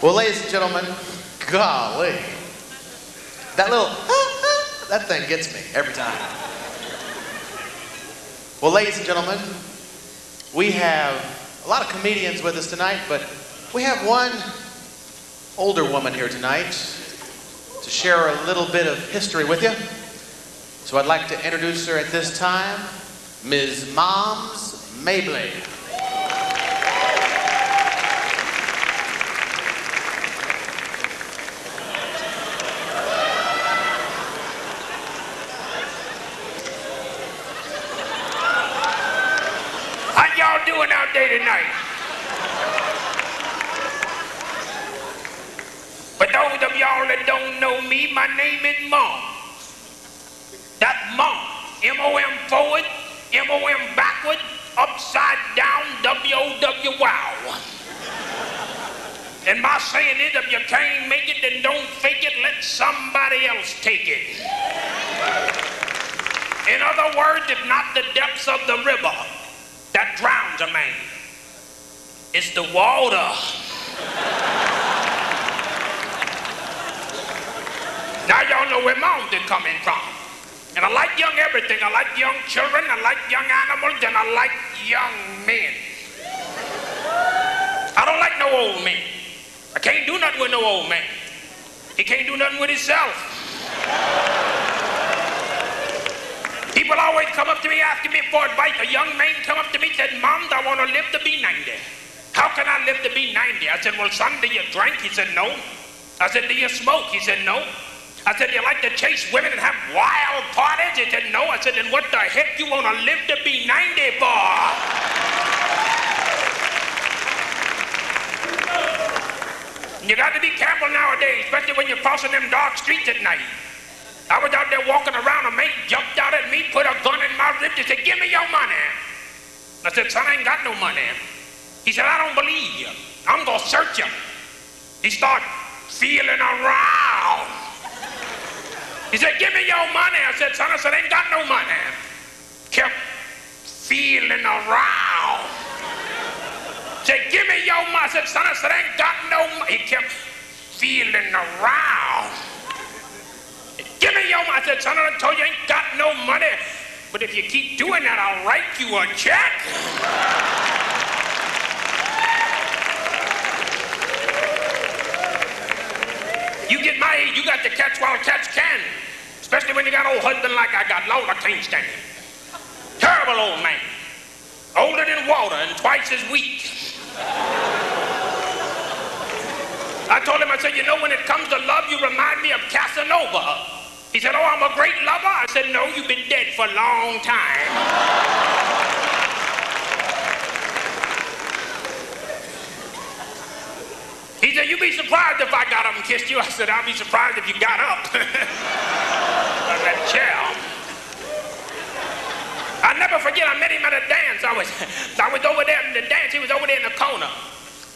Well, ladies and gentlemen, golly, that little, that thing gets me every time. Well, ladies and gentlemen, we have a lot of comedians with us tonight, but we have one older woman here tonight to share a little bit of history with you. So I'd like to introduce her at this time, Ms. Moms Mabley. How y'all doing out there tonight? For those of y'all that don't know me, my name is Mom. That's Mom. M-O-M forward, M-O-M backward, upside down, W-O-W-wow. And my saying is, if you can't make it, then don't fake it, let somebody else take it. In other words, if not the depths of the river that drowns a man, it's the water. Now y'all know where Mom's is coming from. And I like young everything. I like young children, I like young animals, and I like young men. I don't like no old man. I can't do nothing with no old man. He can't do nothing with himself. People always come up to me asking me for advice. A young man come up to me and said, Mom, I want to live to be 90. How can I live to be 90? I said, well, son, do you drink? He said, no. I said, do you smoke? He said, no. I said, do you like to chase women and have wild parties? He said, no. I said, then what the heck you want to live to be 90 for? You got to be careful nowadays, especially when you're crossing them dark streets at night. I was out there walking around, a mate jumped out at me, put a gun in my ribs, and said, give me your money. I said, son, I ain't got no money. He said, I don't believe you. I'm going to search you. He started feeling around. He said, give me your money. I said, son, I ain't got no money. Kept feeling around. Said, give me your money. I said, son, I ain't got no money. He kept feeling around. Give me your money. I said, son, I told you I ain't got no money. But if you keep doing that, I'll write you a check. You get my age, you got to catch while cats can. Especially when you got old husband like I got. Lord, I can't stand him. Terrible old man. Older than water and twice as weak. I told him, I said, you know, when it comes to love, you remind me of Casanova. He said, oh, I'm a great lover. I said, no, you've been dead for a long time. He said, you'd be surprised if I got up and kissed you. I said, I'll be surprised if you got up. On that chair. I'll never forget, I met him at a dance. I was over there in the dance. He was over there in the corner,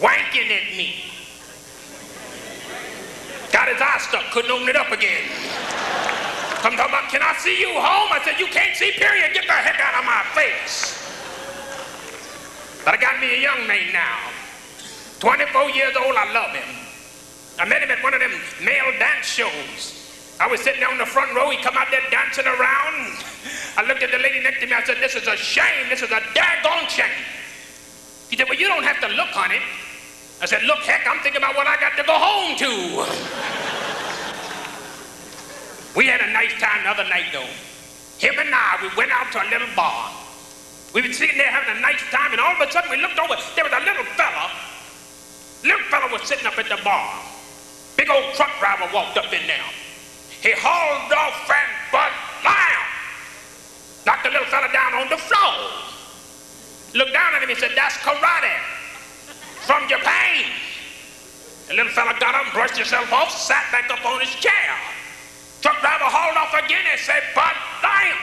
wanking at me. Got his eye stuck, couldn't open it up again. Come talking about, can I see you home? I said, you can't see, period. Get the heck out of my face. But I got me a young man now. 24 years old, I love him. I met him at one of them male dance shows. I was sitting there on the front row, he come out there dancing around. I looked at the lady next to me, I said, this is a shame, this is a daggone shame. He said, well, you don't have to look, honey. I said, look, heck, I'm thinking about what I got to go home to. We had a nice time the other night, though. Him and I, we went out to a little bar. We were sitting there having a nice time, and all of a sudden we looked over, there was a little fella. Little fella was sitting up at the bar. Big old truck driver walked up in there. He hauled off and but bam! Knocked the little fella down on the floor. Looked down at him, he said, that's karate. From Japan. The little fella got up, brushed himself off, sat back up on his chair. Truck driver hauled off again and said, but damn!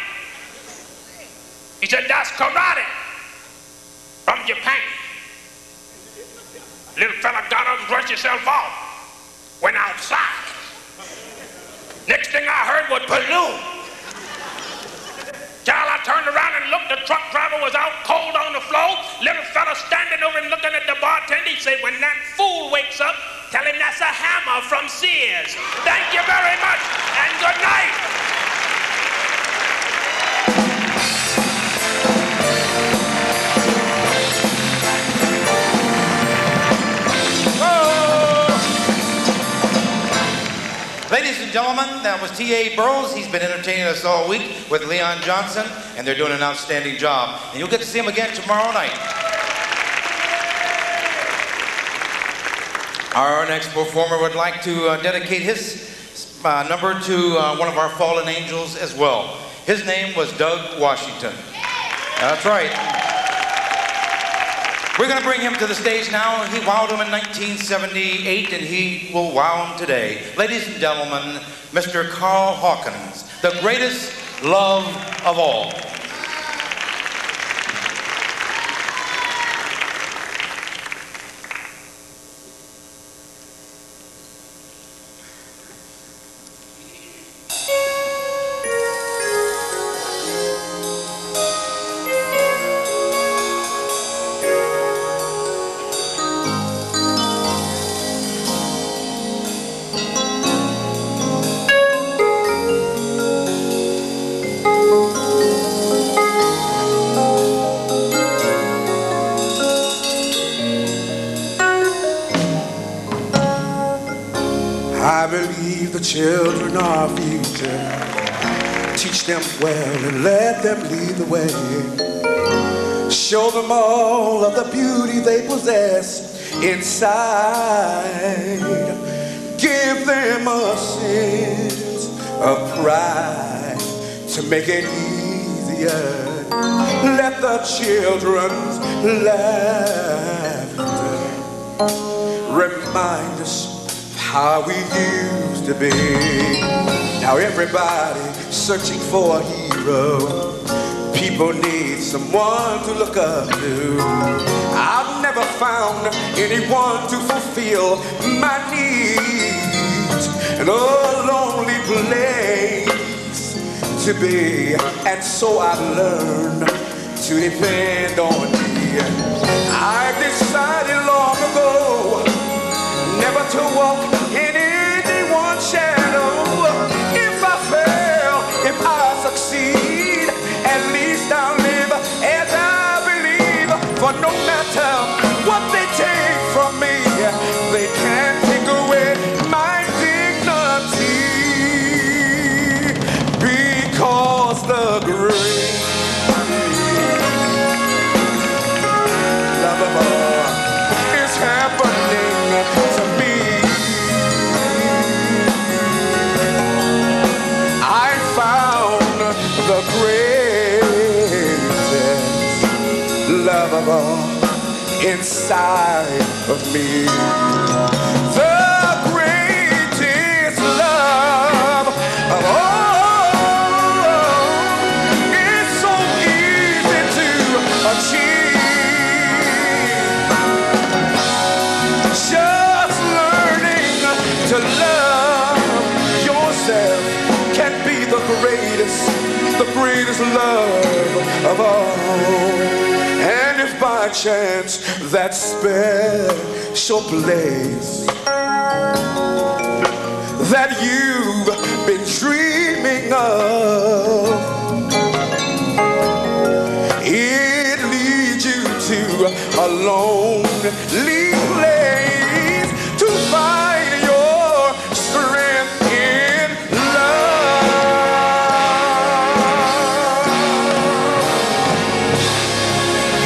He said, that's karate. From Japan. Little fella got up and brushed himself off. Went outside. Next thing I heard was balloon. Child, I turned around and looked, the truck driver was out cold on the floor. Little fella standing over and looking at the bartender. He said, when that fool wakes up, Tell him that's a hammer from Sears. Thank you very much, and good night. Ladies and gentlemen, that was T.A. Burroughs. He's been entertaining us all week with Leon Johnson, and they're doing an outstanding job. And you'll get to see him again tomorrow night. Our next performer would like to dedicate his number to one of our fallen angels as well. His name was Doug Washington. That's right. We're going to bring him to the stage now. He wowed him in 1978, and he will wow him today. Ladies and gentlemen, Mr. Carl Hawkins, the greatest love of all. I believe the children are our future. Teach them well and let them lead the way. Show them all of the beauty they possess inside. Give them a sense of pride to make it easier. Let the children's laughter remind us how we used to be. Now everybody searching for a hero. People need someone to look up to. I've never found anyone to fulfill my needs. And a lonely place to be. And so I've learned to depend on me. I've decided long ago never to walk in anyone's shadow. If I fail, if I succeed, at least I'll live as I believe. For no matter what they take from me, they can't take away my dignity. Because the great love of all is happening to me. I found the greatest love of all inside of me. The greatest love of all is so easy to achieve. Just learning to love yourself can be the greatest love of all. And if by chance that special place that you've been dreaming of, it leads you to a lonely place to find your strength in love.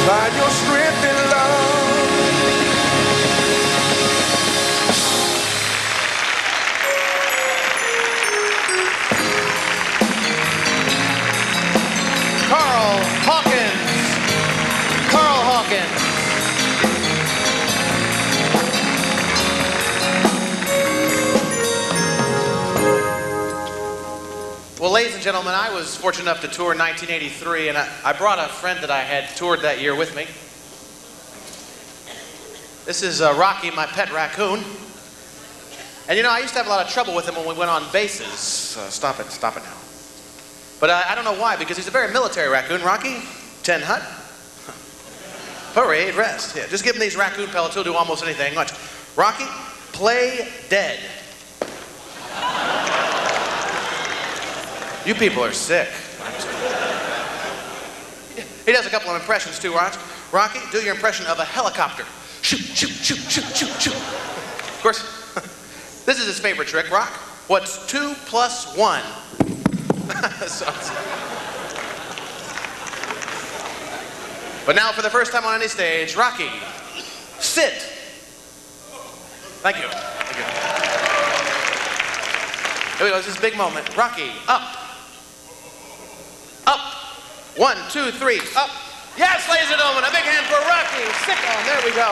Find your strength in love. Carl Hawkins. Carl Hawkins. Well, ladies and gentlemen, I was fortunate enough to tour in 1983, and I brought a friend that I had toured that year with me. This is Rocky, my pet raccoon. And you know, I used to have a lot of trouble with him when we went on bases. Stop it now. But I don't know why, because he's a very military raccoon. Rocky, 10 hut. Parade rest. Yeah, just give him these raccoon pellets, he'll do almost anything. Watch. Rocky, play dead. You people are sick. He does a couple of impressions too, Rocky, do your impression of a helicopter. Shoot, shoot, shoot, shoot, shoot, shoot. Of course, this is his favorite trick, Rock. What's 2 + 1? But now, for the first time on any stage, Rocky, sit. Thank you. Thank you. Here we go. This is a big moment. Rocky, up. Up. 1, 2, 3, up. Yes, ladies and gentlemen, a big hand for Rocky. Sit down. There we go.